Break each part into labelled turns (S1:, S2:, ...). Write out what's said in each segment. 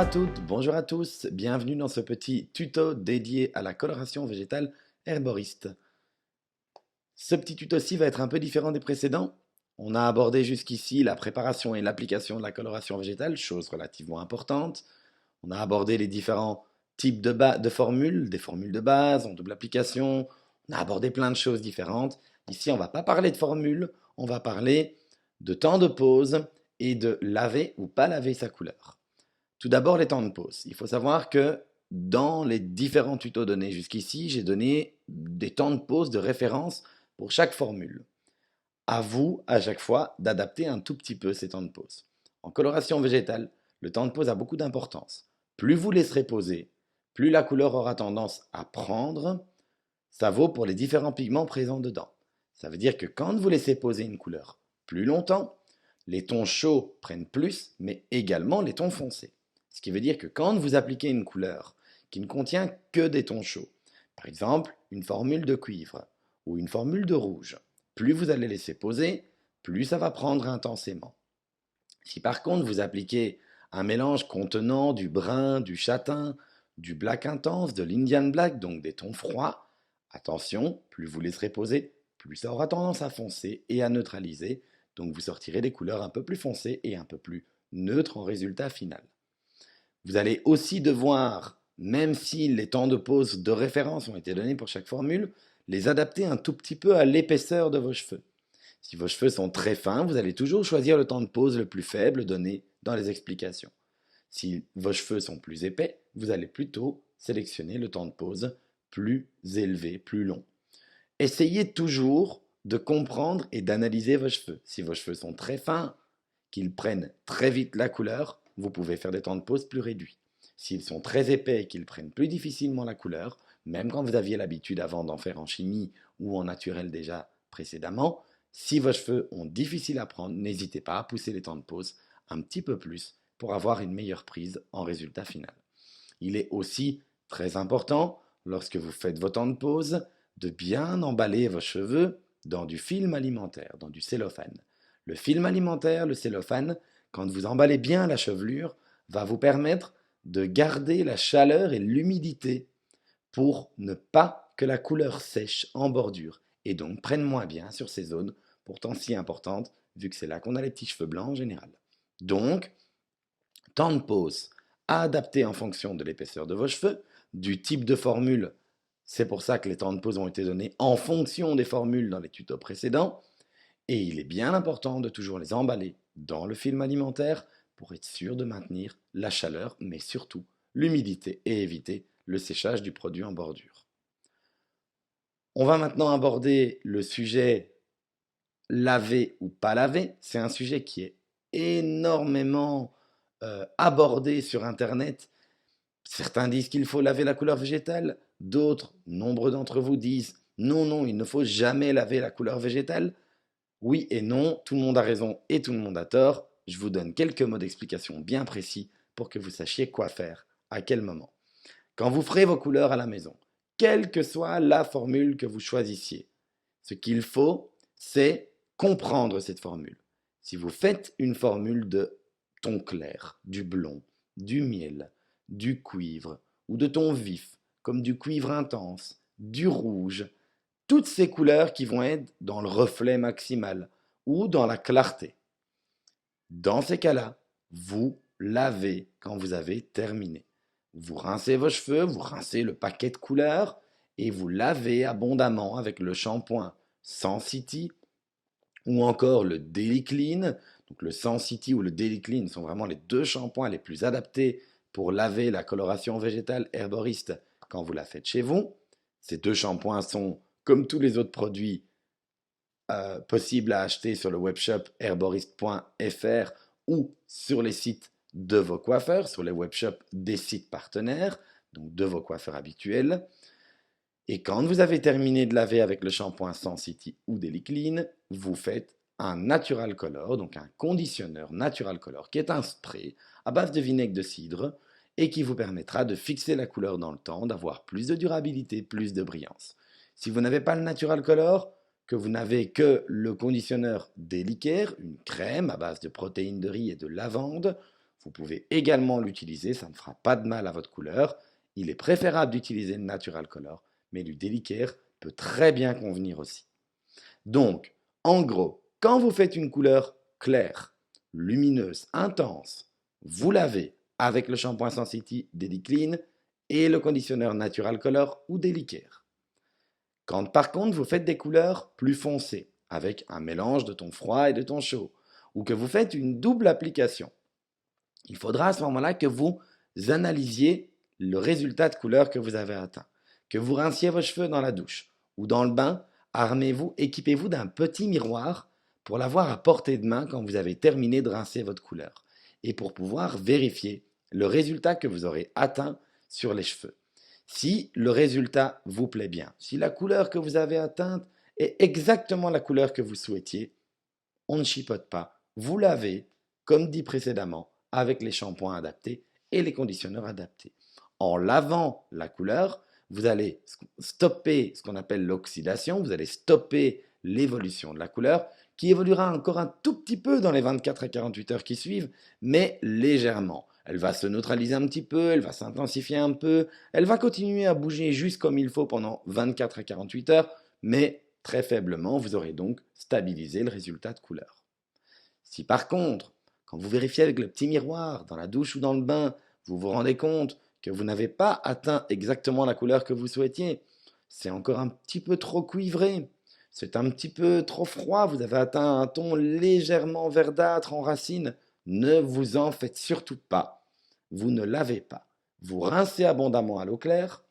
S1: à toutes, bonjour à tous, bienvenue dans ce petit tuto dédié à la coloration végétale herboriste. Ce petit tuto-ci va être un peu différent des précédents. On a abordé jusqu'ici la préparation et l'application de la coloration végétale, chose relativement importante. On a abordé les différents types de formules, des formules de base, en double application. On a abordé plein de choses différentes. Ici, on ne va pas parler de formules, on va parler de temps de pause et de laver ou pas laver sa couleur. Tout d'abord, les temps de pause. Il faut savoir que dans les différents tutos donnés jusqu'ici, j'ai donné des temps de pause de référence pour chaque formule. À vous, à chaque fois, d'adapter un tout petit peu ces temps de pause. En coloration végétale, le temps de pause a beaucoup d'importance. Plus vous laisserez poser, plus la couleur aura tendance à prendre. Ça vaut pour les différents pigments présents dedans. Ça veut dire que quand vous laissez poser une couleur plus longtemps, les tons chauds prennent plus, mais également les tons foncés. Ce qui veut dire que quand vous appliquez une couleur qui ne contient que des tons chauds, par exemple une formule de cuivre ou une formule de rouge, plus vous allez laisser poser, plus ça va prendre intensément. Si par contre vous appliquez un mélange contenant du brun, du châtain, du black intense, de l'Indian black, donc des tons froids, attention, plus vous laisserez poser, plus ça aura tendance à foncer et à neutraliser, donc vous sortirez des couleurs un peu plus foncées et un peu plus neutres en résultat final. Vous allez aussi devoir, même si les temps de pause de référence ont été donnés pour chaque formule, les adapter un tout petit peu à l'épaisseur de vos cheveux. Si vos cheveux sont très fins, vous allez toujours choisir le temps de pause le plus faible donné dans les explications. Si vos cheveux sont plus épais, vous allez plutôt sélectionner le temps de pause plus élevé, plus long. Essayez toujours de comprendre et d'analyser vos cheveux. Si vos cheveux sont très fins, qu'ils prennent très vite la couleur, vous pouvez faire des temps de pause plus réduits. S'ils sont très épais et qu'ils prennent plus difficilement la couleur, même quand vous aviez l'habitude avant d'en faire en chimie ou en naturel déjà précédemment, si vos cheveux ont difficile à prendre, n'hésitez pas à pousser les temps de pause un petit peu plus pour avoir une meilleure prise en résultat final. Il est aussi très important, lorsque vous faites vos temps de pause, de bien emballer vos cheveux dans du film alimentaire, dans du cellophane. Le film alimentaire, le cellophane, quand vous emballez bien la chevelure, va vous permettre de garder la chaleur et l'humidité pour ne pas que la couleur sèche en bordure et donc prenne moins bien sur ces zones pourtant si importantes vu que c'est là qu'on a les petits cheveux blancs en général. Donc, temps de pause à adapter en fonction de l'épaisseur de vos cheveux, du type de formule. C'est pour ça que les temps de pause ont été donnés en fonction des formules dans les tutos précédents. Et il est bien important de toujours les emballer dans le film alimentaire pour être sûr de maintenir la chaleur, mais surtout l'humidité et éviter le séchage du produit en bordure. On va maintenant aborder le sujet laver ou pas laver. C'est un sujet qui est énormément abordé sur Internet. Certains disent qu'il faut laver la couleur végétale, d'autres, nombre d'entre vous disent non, non, il ne faut jamais laver la couleur végétale. Oui et non, tout le monde a raison et tout le monde a tort. Je vous donne quelques mots d'explication bien précis pour que vous sachiez quoi faire, à quel moment. Quand vous ferez vos couleurs à la maison, quelle que soit la formule que vous choisissiez, ce qu'il faut, c'est comprendre cette formule. Si vous faites une formule de ton clair, du blond, du miel, du cuivre ou de ton vif, comme du cuivre intense, du rouge, toutes ces couleurs qui vont être dans le reflet maximal ou dans la clarté. Dans ces cas-là, vous lavez quand vous avez terminé. Vous rincez vos cheveux, vous rincez le paquet de couleurs et vous lavez abondamment avec le shampoing Sensity ou encore le Daily Clean. Donc le Sensity ou le Daily Clean sont vraiment les deux shampoings les plus adaptés pour laver la coloration végétale herboriste quand vous la faites chez vous. Ces deux shampoings sont, comme tous les autres produits, possibles à acheter sur le webshop herboriste.fr ou sur les sites de vos coiffeurs, sur les webshops des sites partenaires, donc de vos coiffeurs habituels. Et quand vous avez terminé de laver avec le shampoing Sensity ou Daily Clean, vous faites un Natural Color, donc un conditionneur Natural Color, qui est un spray à base de vinaigre de cidre et qui vous permettra de fixer la couleur dans le temps, d'avoir plus de durabilité, plus de brillance. Si vous n'avez pas le Natural Color, que vous n'avez que le conditionneur Daily Care, une crème à base de protéines de riz et de lavande, Vous pouvez également l'utiliser, ça ne fera pas de mal à votre couleur. Il est préférable d'utiliser le Natural Color, mais du Delicaire peut très bien convenir aussi. Donc, en gros, quand vous faites une couleur claire, lumineuse, intense, vous lavez avec le shampoing Sensity Daily Clean et le conditionneur Natural Color ou Delicaire. Quand par contre vous faites des couleurs plus foncées, avec un mélange de ton froid et de ton chaud, ou que vous faites une double application, il faudra à ce moment-là que vous analysiez le résultat de couleur que vous avez atteint, que vous rinciez vos cheveux dans la douche ou dans le bain. Armez-vous, équipez-vous d'un petit miroir pour l'avoir à portée de main quand vous avez terminé de rincer votre couleur et pour pouvoir vérifier le résultat que vous aurez atteint sur les cheveux. Si le résultat vous plaît bien, si la couleur que vous avez atteinte est exactement la couleur que vous souhaitiez, on ne chipote pas. Vous lavez, comme dit précédemment, avec les shampoings adaptés et les conditionneurs adaptés. En lavant la couleur, vous allez stopper ce qu'on appelle l'oxydation, vous allez stopper l'évolution de la couleur, qui évoluera encore un tout petit peu dans les 24 à 48 heures qui suivent, mais légèrement. Elle va se neutraliser un petit peu, elle va s'intensifier un peu, elle va continuer à bouger juste comme il faut pendant 24 à 48 heures, mais très faiblement, vous aurez donc stabilisé le résultat de couleur. Si par contre, quand vous vérifiez avec le petit miroir, dans la douche ou dans le bain, vous vous rendez compte que vous n'avez pas atteint exactement la couleur que vous souhaitiez, c'est encore un petit peu trop cuivré, c'est un petit peu trop froid, vous avez atteint un ton légèrement verdâtre en racine, ne vous en faites surtout pas. Vous ne lavez pas. Vous rincez abondamment à l'eau claire,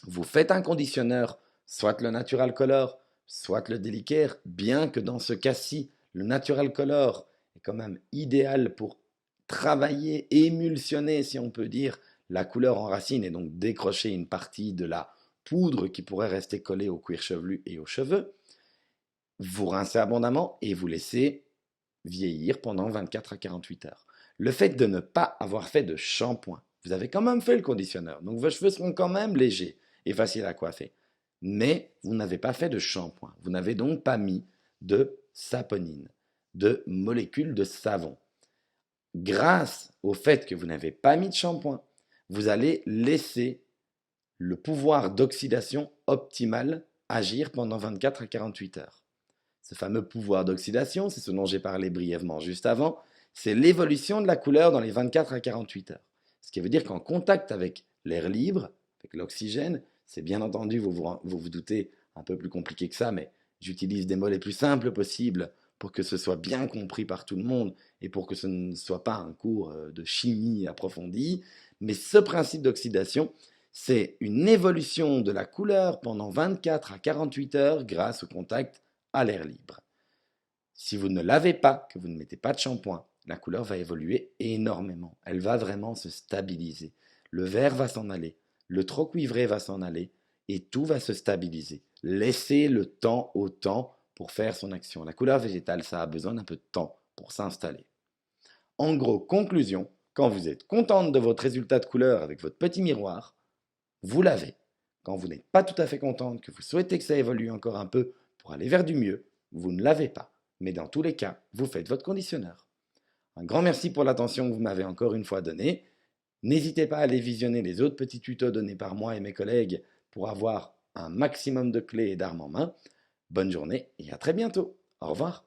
S1: vous faites un conditionneur, soit le Natural Color, soit le Delicaire, bien que dans ce cas-ci, le Natural Color est quand même idéal pour travailler, émulsionner, si on peut dire, la couleur en racine et donc décrocher une partie de la poudre qui pourrait rester collée au cuir chevelu et aux cheveux. Vous rincez abondamment et vous laissez vieillir pendant 24 à 48 heures. Le fait de ne pas avoir fait de shampoing, vous avez quand même fait le conditionneur, donc vos cheveux seront quand même légers et faciles à coiffer. Mais vous n'avez pas fait de shampoing, vous n'avez donc pas mis de saponine, de molécules de savon. Grâce au fait que vous n'avez pas mis de shampoing, vous allez laisser le pouvoir d'oxydation optimal agir pendant 24 à 48 heures. Ce fameux pouvoir d'oxydation, c'est ce dont j'ai parlé brièvement juste avant, c'est l'évolution de la couleur dans les 24 à 48 heures. Ce qui veut dire qu'en contact avec l'air libre, avec l'oxygène, c'est bien entendu, vous doutez, un peu plus compliqué que ça, mais j'utilise des mots les plus simples possibles pour que ce soit bien compris par tout le monde et pour que ce ne soit pas un cours de chimie approfondie. Mais ce principe d'oxydation, c'est une évolution de la couleur pendant 24 à 48 heures grâce au contact à l'air libre. Si vous ne lavez pas, que vous ne mettez pas de shampoing, la couleur va évoluer énormément. Elle va vraiment se stabiliser. Le vert va s'en aller, le trop cuivré va s'en aller et tout va se stabiliser. Laissez le temps au temps pour faire son action. La couleur végétale, ça a besoin d'un peu de temps pour s'installer. En gros, conclusion, quand vous êtes contente de votre résultat de couleur avec votre petit miroir, vous lavez. Quand vous n'êtes pas tout à fait contente, que vous souhaitez que ça évolue encore un peu pour aller vers du mieux, vous ne lavez pas. Mais dans tous les cas, vous faites votre conditionneur. Un grand merci pour l'attention que vous m'avez encore une fois donnée. N'hésitez pas à aller visionner les autres petits tutos donnés par moi et mes collègues pour avoir un maximum de clés et d'armes en main. Bonne journée et à très bientôt. Au revoir.